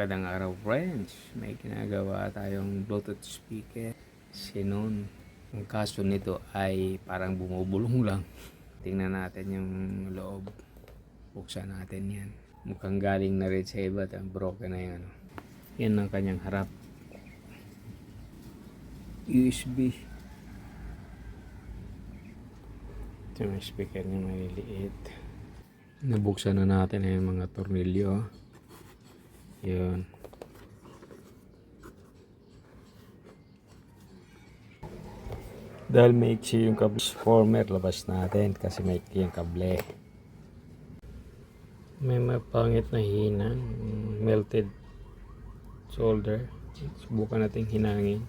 Magandang araw friends, may ginagawa tayong Bluetooth speaker Xenon. Ang kaso nito ay parang bumubulong lang. Tingnan natin yung loob, buksan natin yan. Mukhang galing na rin sa iba, broken na yan. Yan ang kanyang harap, USB. Ito yung speaker niya, maliliit. Nabuksan na natin yung mga tornilyo. Yun. Dahil maiksi yung transformer, labas natin kasi maiksi yung kable. May mapangit na hinang, melted solder. Subukan natin hinangin.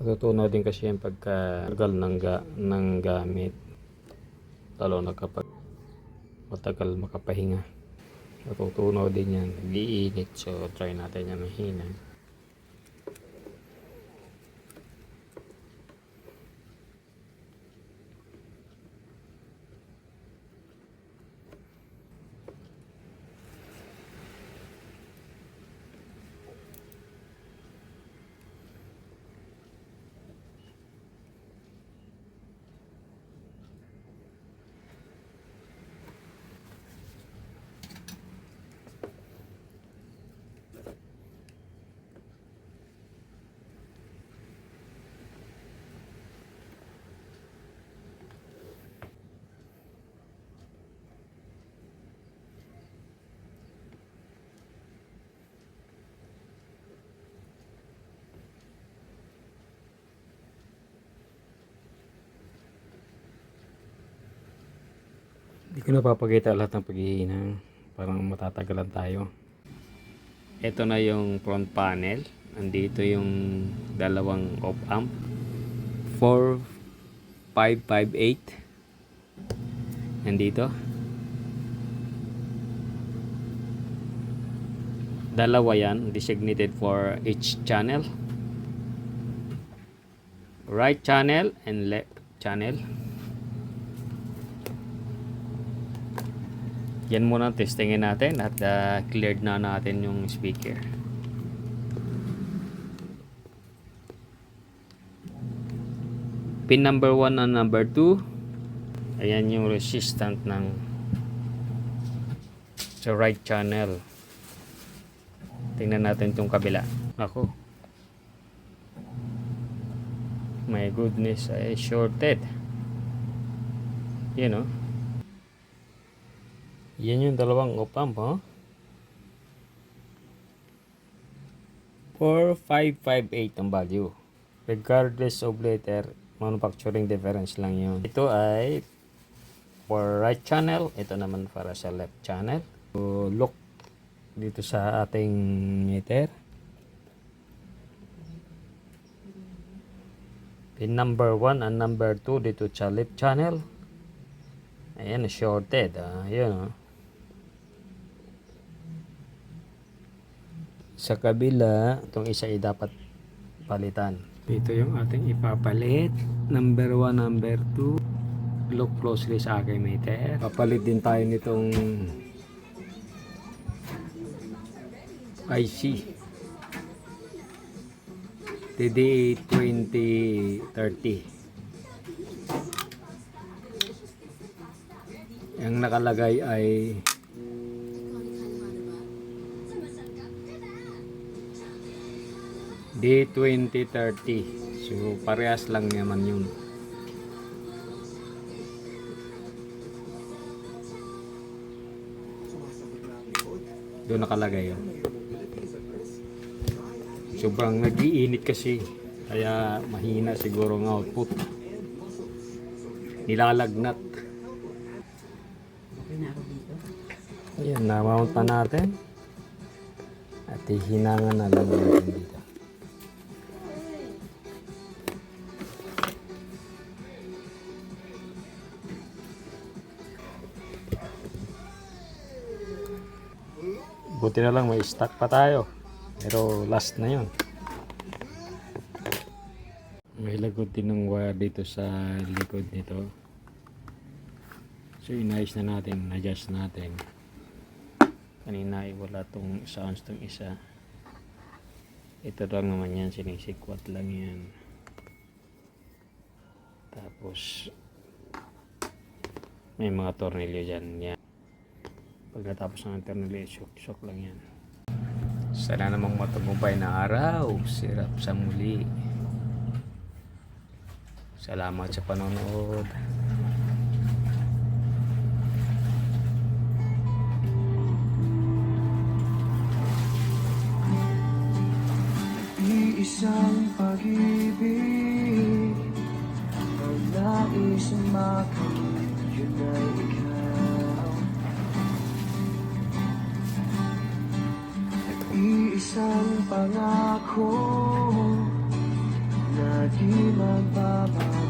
Matutunaw din kasi yung pagkagal ng gamit. Lalo na kapag matagal makapahinga. Matutunaw din yan, nag-iinit. So try natin yan mahina. Hindi ko napapakita lahat ng paghihinang, parang matatagalan tayo. Ito na yung front panel. Andito yung dalawang op amp 4558. Nandito dalawa yan, designated for each channel, right channel and left channel. Yan muna testingin natin at cleared na natin yung speaker. Pin number 1 and number 2. Ayan yung resistant ng sa right channel. Tingnan natin itong kabila. Ako, my goodness, ay shorted. You know, yan yung dalawang op amp, huh? 4558 ang value. Regardless of letter, manufacturing difference lang yun. Ito ay for right channel, ito naman para sa left channel. So, look dito sa ating meter. Pin number 1 and number 2 dito sa left channel. Ayan, shorted. Ayan, sa kabila, itong isa ay dapat palitan. Ito yung ating ipapalit. Number 1, number 2. Look closely sa aking meter. Papalit din tayo nitong IC. TD 2030. Ang nakalagay ay D2030. So parehas lang naman yun. Doon nakalagay yun. Sobrang nag-iinit kasi, kaya mahina siguro ang output. Nilalagnat. Ayan, na-mount na natin. At hihinangan na lang natin dito. Buti na lang may stock pa tayo. Pero last na yun. May lagot din ng wire dito sa likod nito. So inayos na natin, adjust natin. kanina ay wala tong sounds tong isa. Ito lang naman yan, sinisikwat lang yan. Tapos may mga tornilyo dyan yan. Pagkatapos ng tornilyo, shock lang yan. Sana namang matagumpay na araw, sirap sa muli. Salamat sa panonood. Iisang pag-ibig ang nais makamit, yun ay ikaw. At iisang pangako na di magbabago.